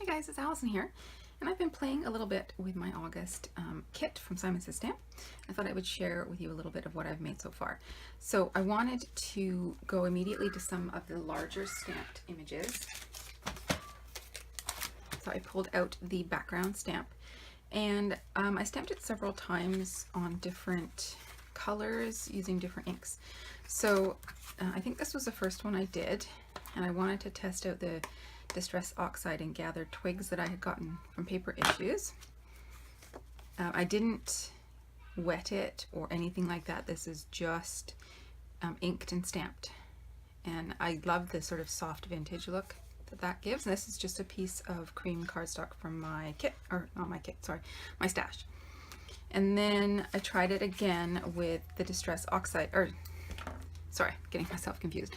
guys, it's Allison here, and I've been playing a little bit with my August kit from Simon Says Stamp. I thought I would share with you a little bit of what I've made so far. So I wanted to go immediately to some of the larger stamped images. So I pulled out the background stamp, and I stamped it several times on different colors using different inks. So I think this was the first one I did, and I wanted to test out the Distress Oxide and gathered twigs that I had gotten from Paper Issues. I didn't wet it or anything like that. This is just inked and stamped, and I love the sort of soft vintage look that gives. And this is just a piece of cream cardstock from my kit, or not my kit, sorry, my stash. And then I tried it again with the Distress Oxide, or sorry, getting myself confused.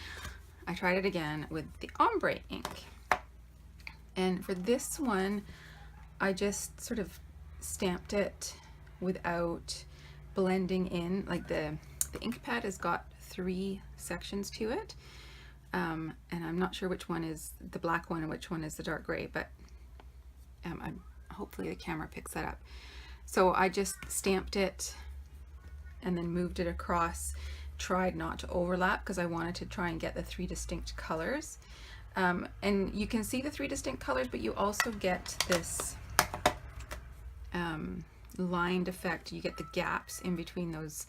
I tried it again with the ombre ink. And for this one, I just sort of stamped it without blending in. Like the ink pad has got 3 sections to it, and I'm not sure which one is the black one and which one is the dark gray, but hopefully the camera picks that up. So I just stamped it and then moved it across, tried not to overlap because I wanted to try and get the 3 distinct colors. And you can see the 3 distinct colors, but you also get this lined effect. You get the gaps in between those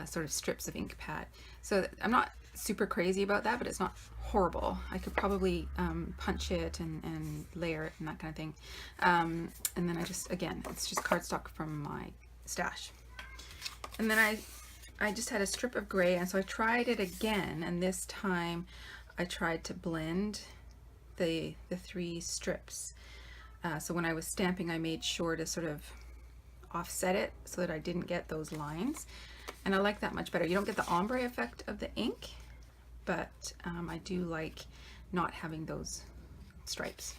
sort of strips of ink pad. So I'm not super crazy about that, but it's not horrible. I could probably punch it and layer it and that kind of thing. And then I just, again, it's just cardstock from my stash. And then I just had a strip of gray, and so I tried it again, and this time I tried to blend the 3 strips. So when I was stamping, I made sure to sort of offset it so that I didn't get those lines. And I like that much better. You don't get the ombre effect of the ink, but I do like not having those stripes.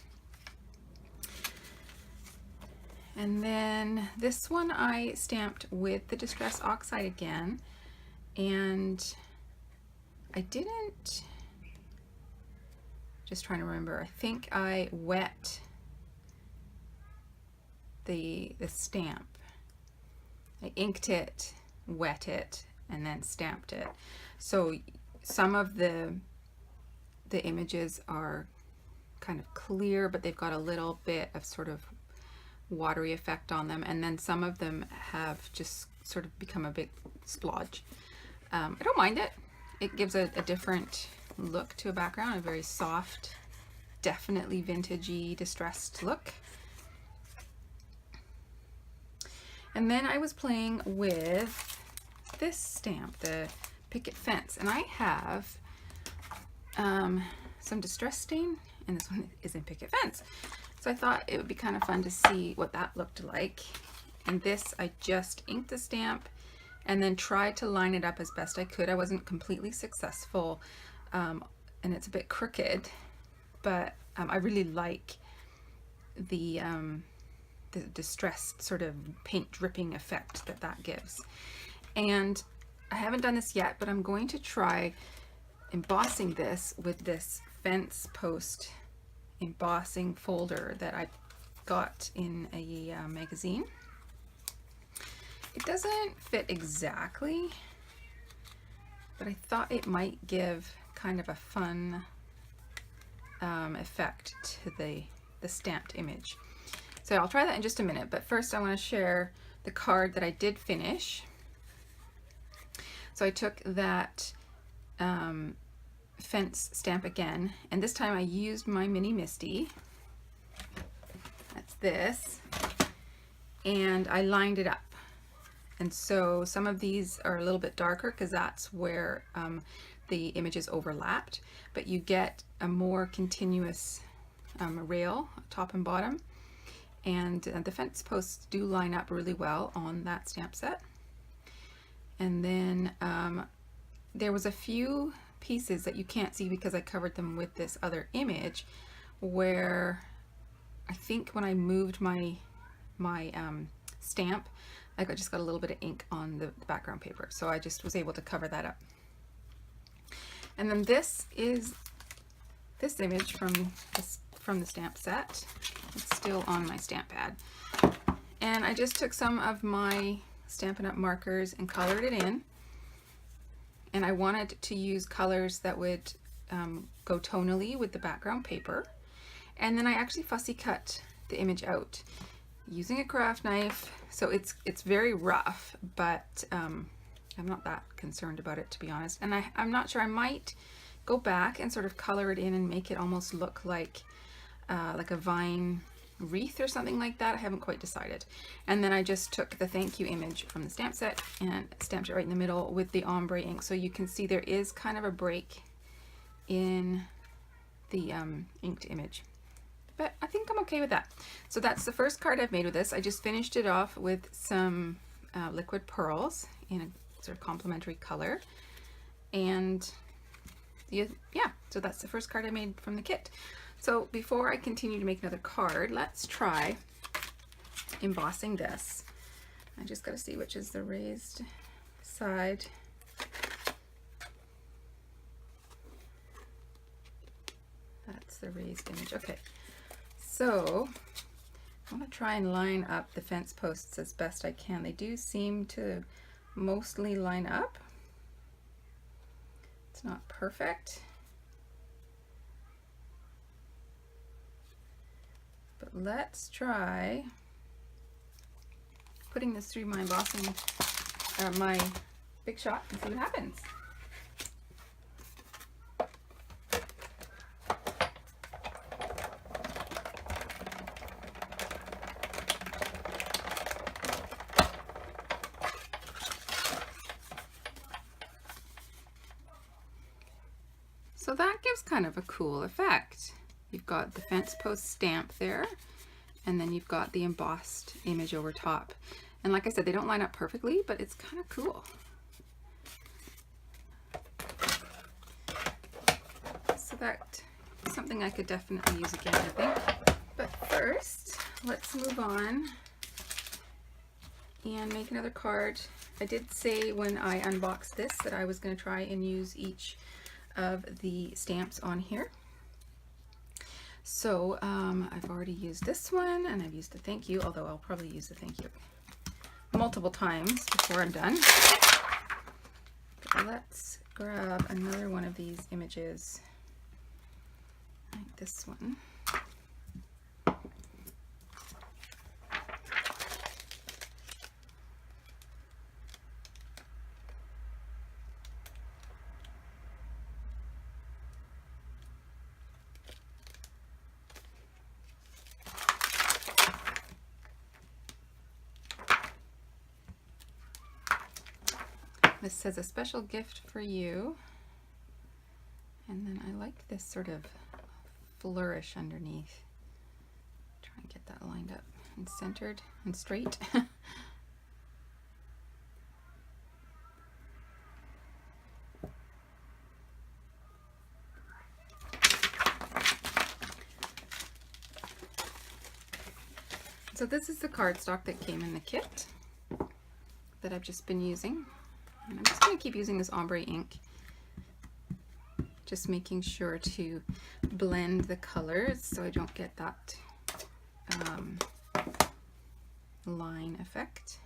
And then this one I stamped with the Distress Oxide again, and I didn't, just trying to remember, I think I wet the stamp. I inked it, wet it, and then stamped it. So some of the images are kind of clear, but they've got a little bit of sort of watery effect on them, and then some of them have just sort of become a bit splodge. I don't mind it. It gives a different look to a background, a very soft, definitely vintagey, distressed look. And then I was playing with this stamp, the Picket Fence, and I have some distress stain, and this one is in Picket Fence. So I thought it would be kind of fun to see what that looked like. And this, I just inked the stamp and then tried to line it up as best I could. I wasn't completely successful, and it's a bit crooked, but I really like the distressed sort of paint dripping effect that gives. And I haven't done this yet, but I'm going to try embossing this with this fence post embossing folder that I got in a magazine. It doesn't fit exactly, but I thought it might give kind of a fun effect to the stamped image. So I'll try that in just a minute, but first I want to share the card that I did finish. So I took that fence stamp again, and this time I used my Mini Misty. That's this, and I lined it up. And so some of these are a little bit darker because that's where the images overlapped, but you get a more continuous rail, top and bottom, and the fence posts do line up really well on that stamp set. And then there was a few pieces that you can't see because I covered them with this other image, where I think when I moved my stamp, I just got a little bit of ink on the background paper, so I just was able to cover that up. And then this is this image from this from the stamp set. It's still on my stamp pad. And I just took some of my Stampin' Up! Markers and colored it in. And I wanted to use colors that would go tonally with the background paper. And then I actually fussy cut the image out using a craft knife. So it's very rough, but I'm not that concerned about it, to be honest. And I'm not sure, I might go back and sort of color it in and make it almost look like a vine wreath or something like that. I haven't quite decided. And then I just took the thank you image from the stamp set and stamped it right in the middle with the ombre ink. So you can see there is kind of a break in the inked image. But I think I'm okay with that. So that's the first card I've made with this. I just finished it off with some liquid pearls in a sort of complementary color. And yeah, so that's the first card I made from the kit. So before I continue to make another card, let's try embossing this. I just got to see which is the raised side. That's the raised image. Okay, so I want to try and line up the fence posts as best I can. They do seem to mostly line up. It's not perfect, but let's try putting this through my embossing, my Big Shot, and see what happens. So that gives kind of a cool effect. You've got the fence post stamp there, and then you've got the embossed image over top. And like I said, they don't line up perfectly, but it's kind of cool. So that's something I could definitely use again, I think. But first, let's move on and make another card. I did say when I unboxed this that I was going to try and use each of the stamps on here. So I've already used this one, and I've used the thank you, although I'll probably use the thank you multiple times before I'm done. But let's grab another one of these images, like this one. This says a special gift for you. And then I like this sort of flourish underneath. Try and get that lined up and centered and straight. So this is the cardstock that came in the kit that I've just been using. And I'm just going to keep using this ombre ink, just making sure to blend the colors so I don't get that line effect.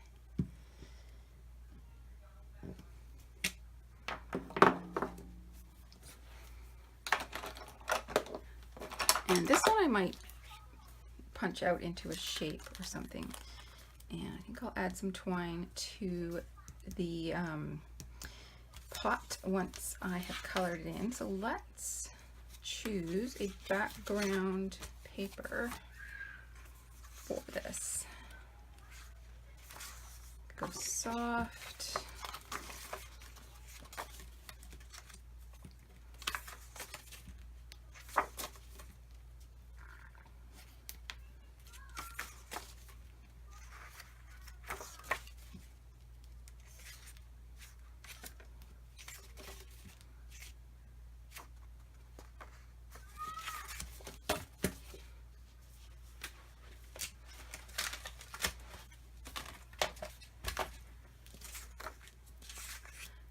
And this one I might punch out into a shape or something. And I think I'll add some twine to the pot once I have colored it in. So let's choose a background paper for this. Go soft.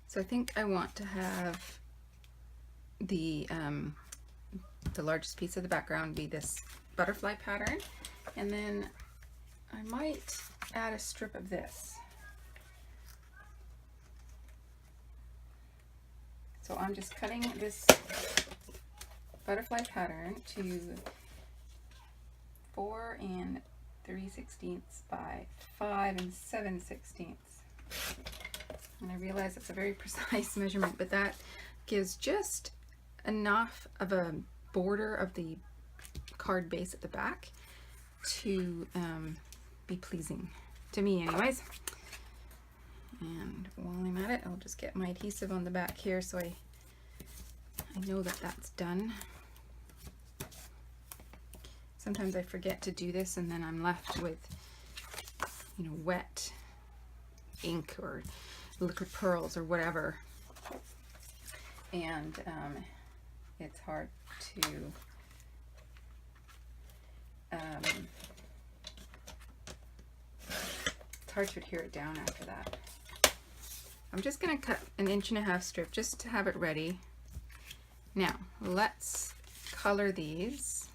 So I think I want to have the the largest piece of the background be this butterfly pattern, and then I might add a strip of this. So I'm just cutting this butterfly pattern to 4 3/16 by 5 7/16. And I realize it's a very precise measurement, but that gives just enough of a border of the card base at the back to be pleasing to me anyways. And while I'm at it, I'll just get my adhesive on the back here so I know that that's done. Sometimes I forget to do this and then I'm left with, you know, wet ink or liquid pearls or whatever, and it's hard to adhere it down after that. I'm just going to cut an 1.5 inch strip just to have it ready. Now let's color these.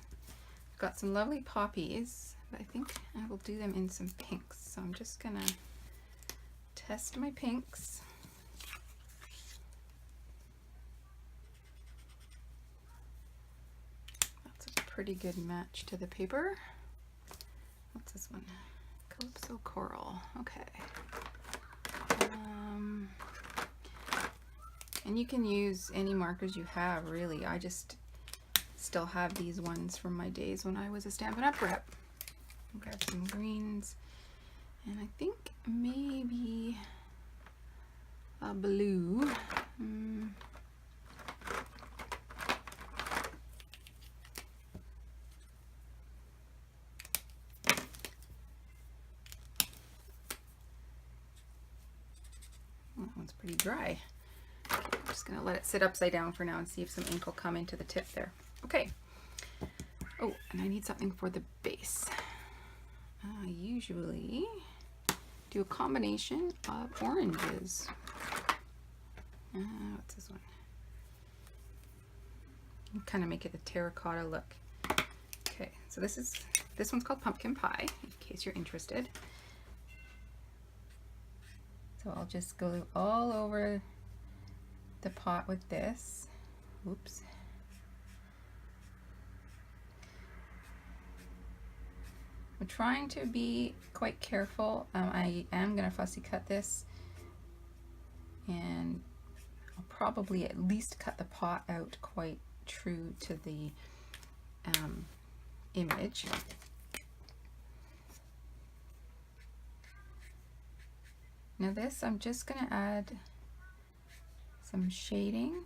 I've got some lovely poppies, but I think I will do them in some pinks. So I'm just going to test my pinks. That's a pretty good match to the paper. What's this one? Calypso Coral. Okay. And you can use any markers you have, really. I just still have these ones from my days when I was a Stampin' Up! Rep. I'll grab some greens, and I think maybe a blue. That one's pretty dry. I'm just going to let it sit upside down for now and see if some ink will come into the tip there. Okay. Oh, and I need something for the base. I usually do a combination of oranges. What's this one? Kind of make it a terracotta look. Okay, so this one's called Pumpkin Pie, in case you're interested. So I'll just go all over the pot with this. Oops. I'm trying to be quite careful. I am going to fussy cut this, and I'll probably at least cut the pot out quite true to the image. Now this, I'm just going to add some shading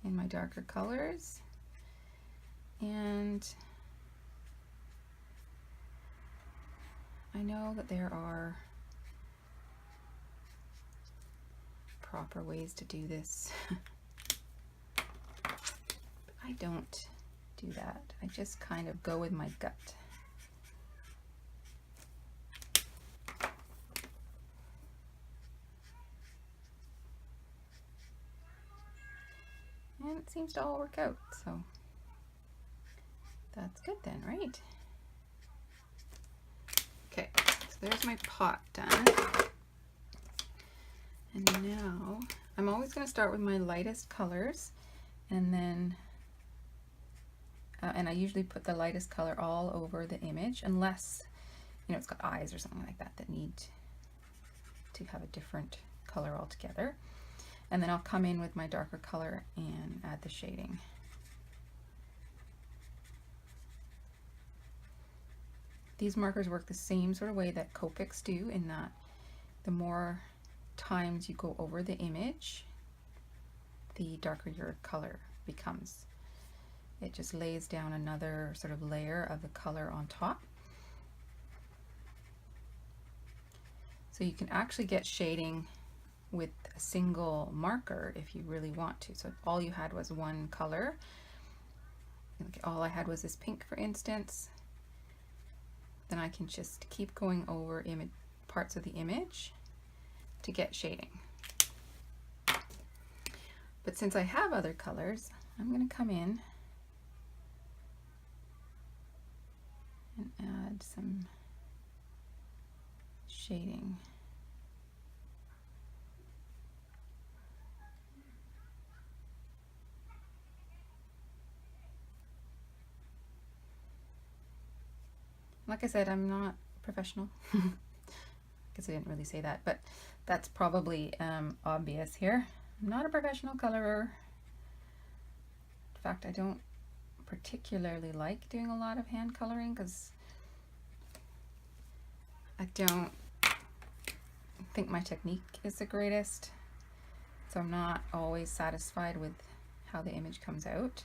in my darker colors, and I know that there are proper ways to do this, but I don't do that. I just kind of go with my gut. And it seems to all work out, so that's good then, right? Okay, so there's my pot done. And now I'm always going to start with my lightest colors, and then and I usually put the lightest color all over the image, unless, you know, it's got eyes or something like that that need to have a different color altogether. And then I'll come in with my darker color and add the shading. These markers work the same sort of way that Copics do, in that the more times you go over the image, the darker your color becomes. It just lays down another sort of layer of the color on top. So you can actually get shading with a single marker if you really want to. So if all you had was one color, like all I had was this pink, for instance, then I can just keep going over parts of the image to get shading. But since I have other colors, I'm going to come in add some shading. Like I said, I'm not professional. I guess I didn't really say that, but that's probably obvious here. I'm not a professional colorer. In fact, I don't particularly like doing a lot of hand coloring because I don't think my technique is the greatest, so I'm not always satisfied with how the image comes out.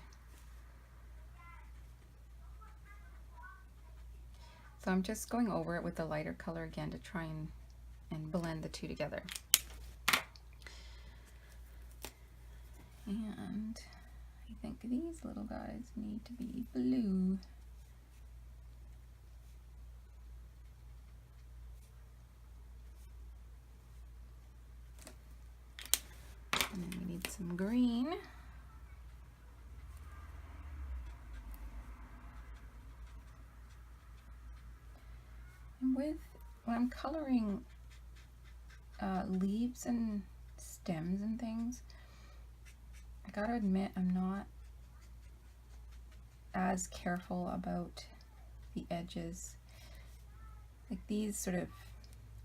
So I'm just going over it with the lighter color again to try and blend the two together. And I think these little guys need to be blue. And then we need some green. And when I'm coloring leaves and stems and things, I gotta admit I'm not as careful about the edges. Like these sort of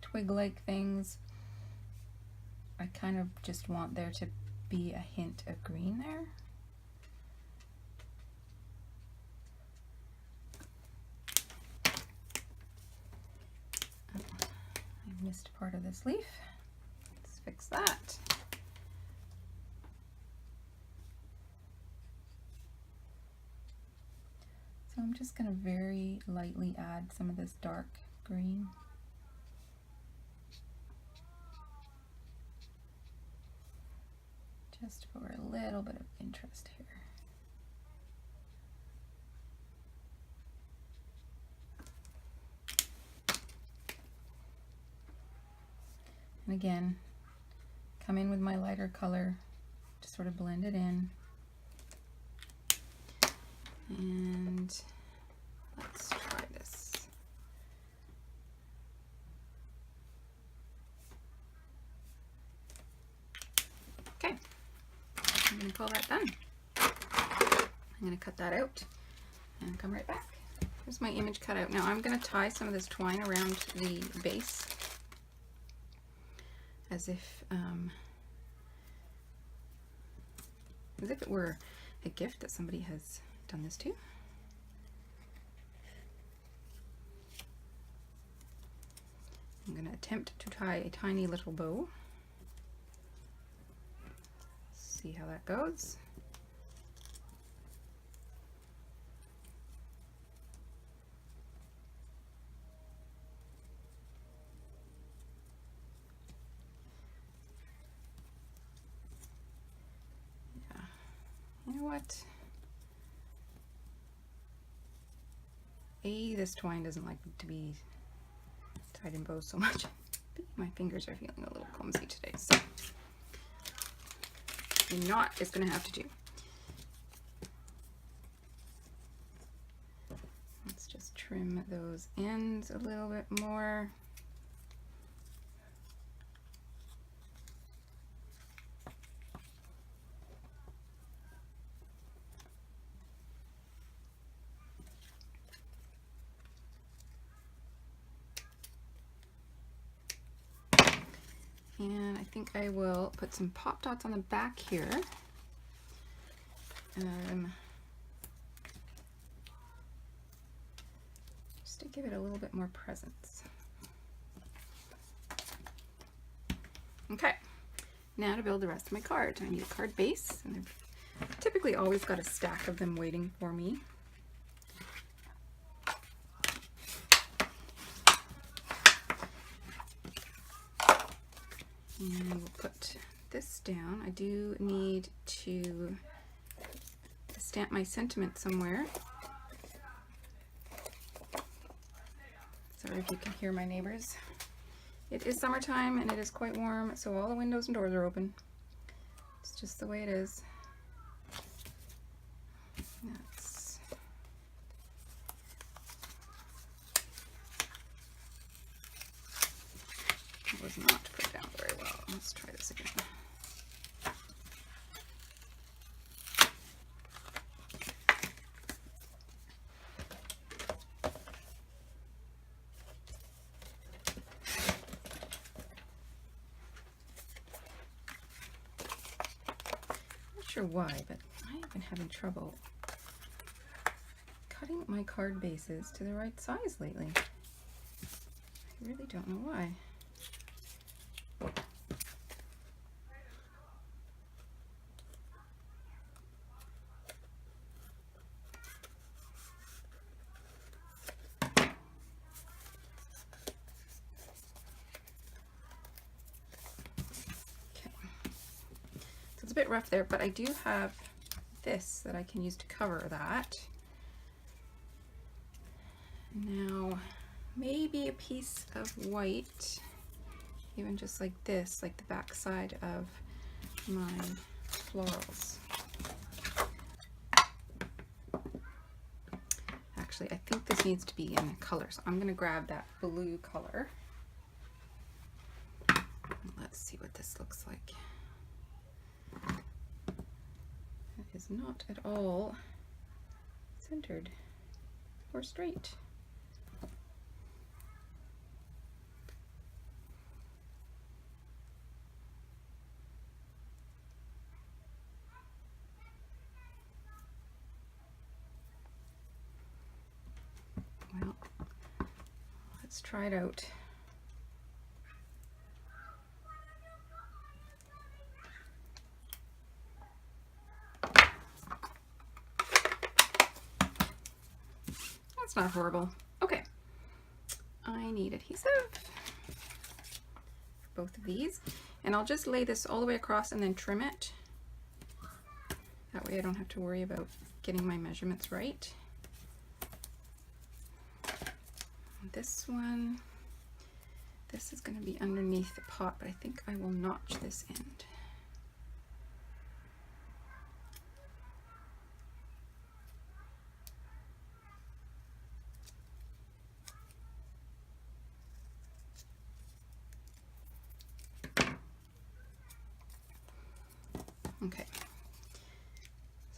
twig-like things, I kind of just want there to be a hint of green there. Oh, I missed part of this leaf. Let's fix that. So I'm just going to very lightly add some of this dark green. Just for a little bit of interest here. And again, come in with my lighter color to sort of blend it in. And let's try this. Okay, I'm going to call that done. I'm going to cut that out and come right back. Here's my image cut out. Now I'm going to tie some of this twine around the base as if it were a gift that somebody has done this to. I'm going to attempt to tie a tiny little bow. See how that goes. Yeah. You know what? This twine doesn't like to be tied in bows so much. My fingers are feeling a little clumsy today, so a knot is going to have to do. Let's just trim those ends a little bit more. And I think I will put some pop dots on the back here. Just to give it a little bit more presence. Okay, now to build the rest of my card. I need a card base, and I've typically always got a stack of them waiting for me. And we'll put this down. I do need to stamp my sentiment somewhere. Sorry if you can hear my neighbors. It is summertime and it is quite warm, so all the windows and doors are open. It's just the way it is. sure why, but I have been having trouble cutting my card bases to the right size lately. I really don't know why. It's a bit rough there, but I do have this that I can use to cover that. Now, maybe a piece of white, even just like this, like the back side of my florals. Actually, I think this needs to be in color, so I'm gonna grab that blue color. Let's see what this looks like. It is not at all centered or straight. Well, let's try it out. That's not horrible. Okay, I need adhesive for both of these, and I'll just lay this all the way across and then trim it. That way I don't have to worry about getting my measurements right. This one, this is going to be underneath the pot, but I think I will notch this end. Okay,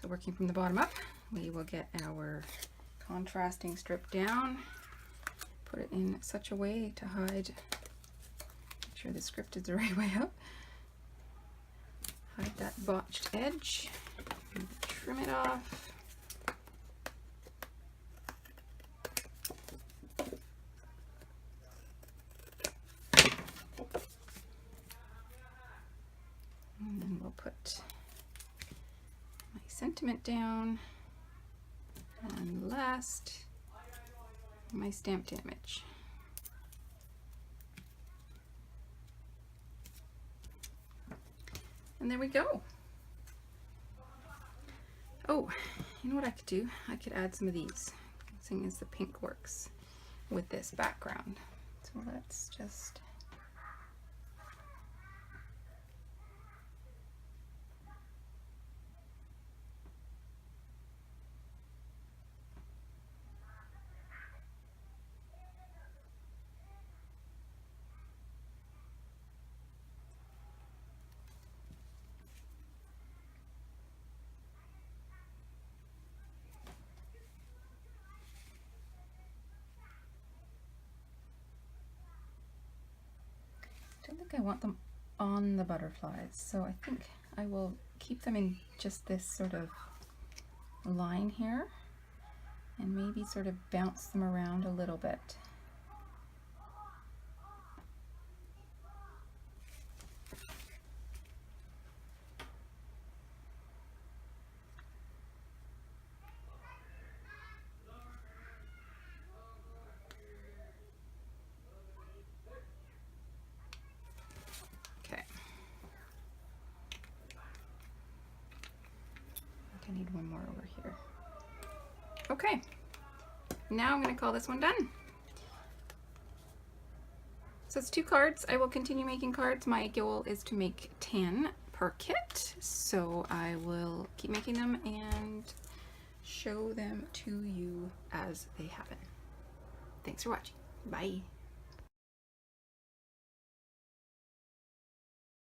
so working from the bottom up, we will get our contrasting strip down, put it in such a way to hide, make sure the script is the right way up, hide that botched edge, trim it off. And then we'll put my sentiment down, and last, my stamped image. And there we go. Oh, you know what I could do? I could add some of these, seeing as the pink works with this background. So let's just I don't think I want them on the butterflies, so I think I will keep them in just this sort of line here and maybe sort of bounce them around a little bit. I need one more over here. Okay, now I'm going to call this one done. So it's 2 cards. I will continue making cards. My goal is to make 10 per kit, so I will keep making them and show them to you as they happen. Thanks for watching. Bye.